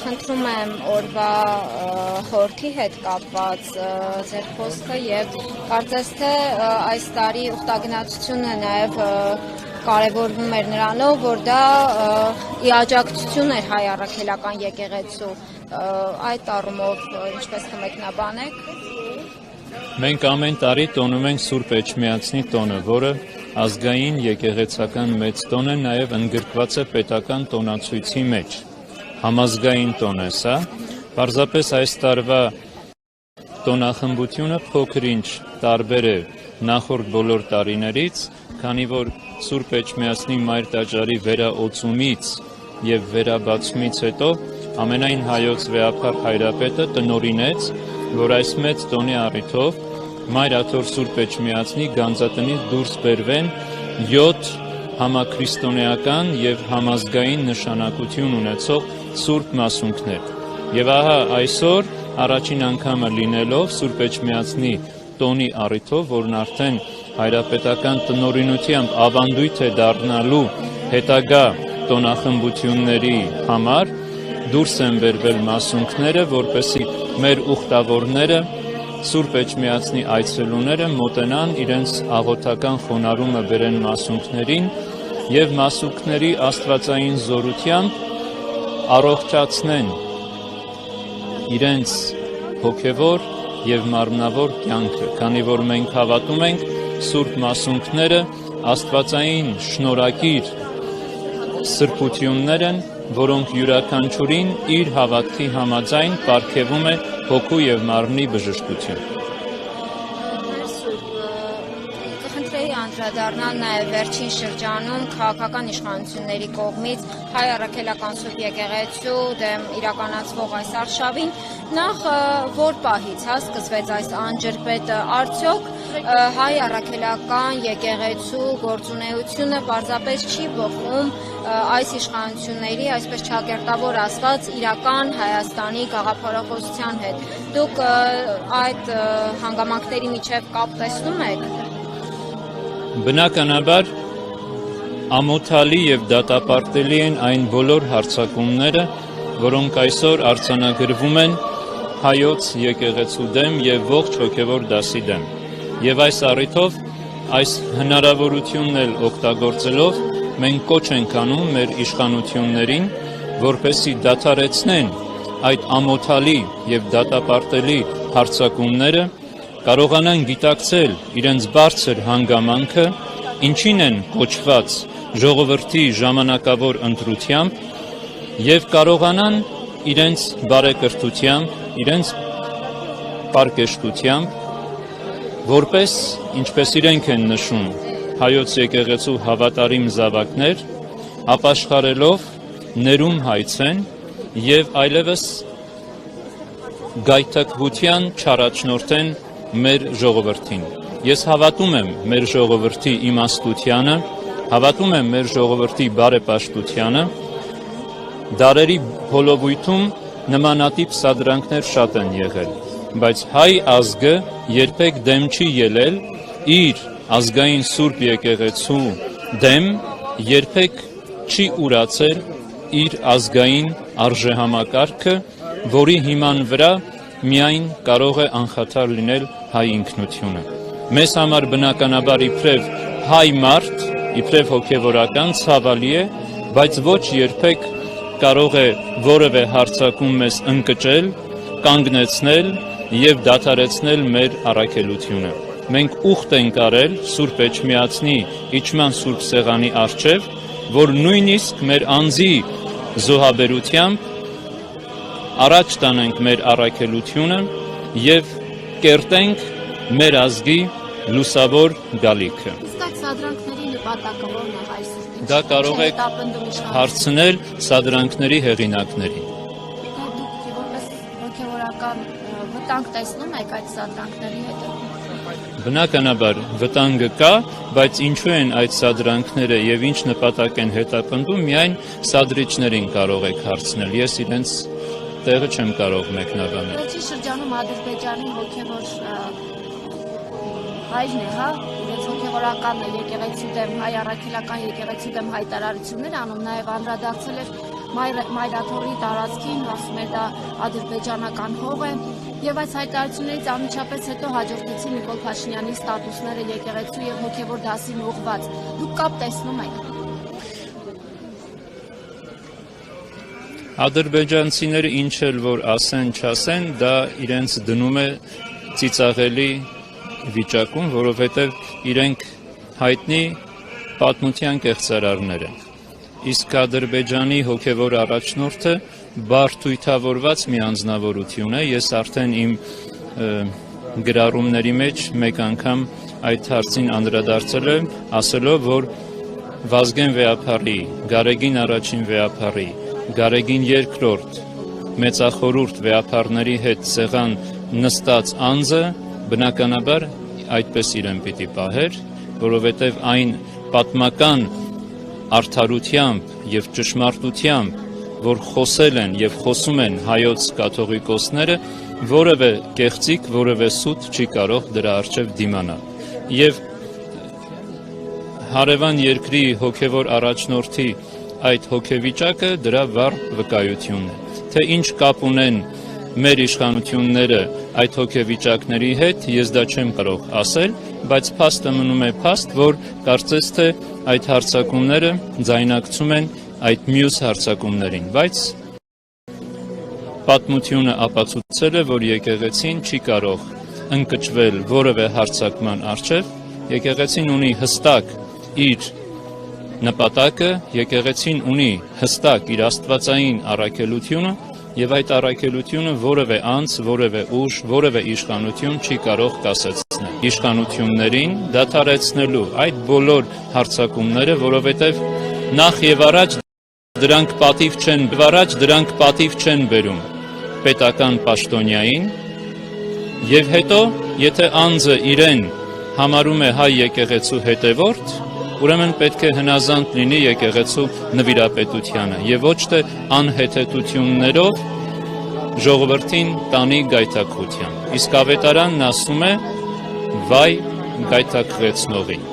Խնդրում եմ օրվա խորհրդի հետ կապված ձեր խոսքը եւ կարծես թե այս տարի ուխտագնացությունը նաեւ կարևորվում էր նրանով, որ դա ի աջակցություն էր հայ առաքելական եկեղեցու, այդ առումով ինչպես կմեկնաբանեք։ Մենք ամեն տարի տոնում ենք Սուրբ Էջմիածնի տոնը, որը ազգային եկեղեցական մեծ տոն է, նաև ընդգրկված է պետական տոնացույցի մեջ։ Համազգային տոն է սա, պարզապես այս տարվա տոնախմբությունը փոքր-ինչ տարբեր է նախորդ բոլոր տարիներից, քանի որ Սուրբ Էջմիածնի Մայր տաճարի վերաօծումից եւ վերաբացումից հետո ամենայն հայոց վեհափառ հայրապետը տնօրինեց, որ այս մեծ տոնի առիթով Մայր Աթոր Սուրբ Էջմիածնի գանձատնից դուրս բերվեն 7 համաքրիստոնեական եւ համազգային նշանակություն ունեցող Սուրբ մասունքներ։ Եվ ահա այսօր առաջին անգամը լինելով Սուրբ Էջմիածնի տոնի առիթով, որն արդեն հայրապետական տնօրինությամբ ավանդույթ է դառնալու հետագա տոնախմբությունների համար, դուրս են բերվել մասունքները, որպեսզի մեր ուխտավորները, Սուրբ Էջմիածնի այցելուները մոտենան իրենց աղոթական խոնարհումը բերեն մասունքներին եւ մասունքների աստվածային զորությամբ առողջացնեն իրենց հոգևոր եւ մարմնավոր կյանքը, քանի որ մենք հավատում ենք Սուրբ մասունքները աստվածային շնորհակիր սրբություններ են, որոնք յուրաքանչյուրին իր հավատքի համաձայն պարգևում է հոգու եւ մարմնի բժշկություն։ Կխնդրեի անդրադառնալ նաեւ վերջին շրջանում քաղաքական իշխանությունների կողմից հայ առաքելական Սուրբ եկեղեցու դեմ իրականացվող այս արշավին, նախ որ պահից սկսվեց այս անջրպետը, արդյոք հայ առաքելական եկեղեցու գործունեությունը պարզապես չի բխում այս իշխանությունների, այսպես չակերտավոր ասված, իրական Հայաստանի գաղափարախոսության հետ։ Դուք այդ հանգամանքների միջև կապ տեսնում եք։ Բնականաբար ամոթալի եւ դատապարտելի են այն բոլոր հարձակումները, որոնք այսօր արձանագրվում են հայոց եկեղեցու դեմ եւ ողջ հոգևոր դասի դեմ։ Եվ այս առիթով այս հնարավորությունն էլ օգտագործելով մենք կոչ ենք անում մեր իշխանություններին, որպեսզի դադարեցնեն այդ ամոթալի եւ դատապարտելի հարձակումները, կարողանան գիտակցել իրենց բարձր հանգամանքը, ինչին են կոչված ժողովրդի ժամանակավոր ընտրությամբ եւ կարողանան իրենց բարեկրթությամբ, իրենց պարկեշտությամբ, որպես, ինչպես իրենք են նշում, հայոց եկեղեցու հավատարիմ զավակներ, ապաշխարելով ներում հայցեն եւ այլևս գայթակղության չառաջնորդեն մեր ժողովրդին։ Ես հավատում եմ մեր ժողովրդի իմաստությանը, հավատում եմ մեր ժողովրդի բարեպաշտությանը, դարերի հոլովույթում նմանատիպ սադրանքներ շատ են եղել, բայց հայ ազգը երբեք դեմ չի ելել իր ազգային Սուրբ եկեղեցու դեմ, երբեք չի ուրացել իր ազգային արժեհամակարգը, որի հիման վրա միայն կարող է անխաթար լինել հայ ինքնությունը։ Մեզ համար բնականաբար իբրև հայ մարդ, իբրև հոգևորական ցավալի է, բայց ոչ երբեք կարող է որևէ հարձակում մեզ ընկճել, կանգնեցնել եւ դադարեցնել մեր առաքելությունը։ Մենք ուխտ ենք արել Սուրբ Էջմիածնի իջման Սուրբ Սեղանի առջև, որ նույնիսկ մեր անձի զոհաբերությամբ առաջ տանենք մեր առաքելությունը եւ կերտենք մեր ազգի լուսավոր գալիքը։ Իսկ այդ սադրանքների նպատակը ո՞րն է հայ Սուրբ։ Դա կարող եք հարցնել սադրանքների հեղինակներին։ Դուք որպես հոգևորական վտանգ տեսնում եք այդ սադրանքների հետ։ Բնականաբար վտանգը կա, բայց ինչու են այդ սադրանքները եւ ինչ նպատակ են հետապնդում, միայն սադրիչներին կարող եք հարցնել։ Ես իրենց տեղը չեմ կարող մեկնաբանել։ Վերջին շրջանում Ադրբեջանի հոգևոր հայրն է, իրենց հոգևորական եկեղեցու դեմ, հայ առաքելական եկեղեցու դեմ հայտարարություններ անում, նաև անդրադարձել էր մայրաթորի տարածքին, ասում էր դա ադրբեջանական հող է, եւ այս հայտարարություններից անմիջապես հետո հաջորդեցին Նիկոլ Փաշինյանի ստատուսները եկեղեցու եւ հոգեվոր դասին ուղղված։ Դուք կապ տեսնում եք։ Ադրբեջանցիները ինչ էլ որ ասեն, չասեն, դա իրենց դնում է ծիծաղելի վիճակում, որովհետև իրենք հայտնի պատմության կեղծարարներ են։ Իսկ Ադրբեջանի հոգևոր առաջնորդը բարթույթավորված մի անձնավորություն է, ես արդեն իմ գրառումների մեջ մեկ անգամ այդ հարցին անդրադարձել եմ, ասելով, որ Վազգեն Վեհափառի, Գարեգին առաջին Վեհափառի, Գարեգին երկրորդ մեծախորհուրդ վեհափառների հետ սեղան նստած անձը բնականաբար այդպես իրեն պիտի պահեր, որովհետև այն պատմական արդարությամբ եւ ճշմարտությամբ, որ խոսել են եւ խոսում են հայոց կաթողիկոսները, որևէ կեղծիք, որևէ սուտ չի կարող դրա առջև դիմանալ։ Եվ հարևան երկրի հոգևոր առաջնորդի այդ հոգեվիճակը դրա վառ վկայությունն է։ Թե ինչ կապ ունեն մեր իշխանությունները այդ հոգեվիճակների հետ, ես դա չեմ կարող ասել, բայց փաստը մնում է փաստ, որ կարծես թե այդ հարձակումները ձայնակցում են այդ մյուս հարձակումներին, բայց պատմությունը ապացուցել է, որ եկեղեցին չի կարող ընկճվել որևէ հարձակման առջև, եկեղեցին ունի հստակ իր նպատակը, եկեղեցին ունի հստակ իր աստվածային առաքելությունը եւ այդ առաքելությունը որևէ անձ, որևէ ուժ, որևէ իշխանություն չի կարող կասեցնել։ Իշխանություններին դադարեցնելու այդ բոլոր հարձակումները, որովհետեւ նախ եւ առաջ դրանք պատիվ չեն բերում պետական պաշտոնյային եւ հետո, եթե անձը իրեն համարում է հայ եկեղեցու հետևորդ, ուրեմն պետք է հնազանդ լինի եկեղեցու նվիրապետությանը եւ ոչ թե անհեթեթություններով ժողովրդին տանի գայթակղության։ Իսկ ավետարանն ասում է՝ վայ գայթակղեցնողին։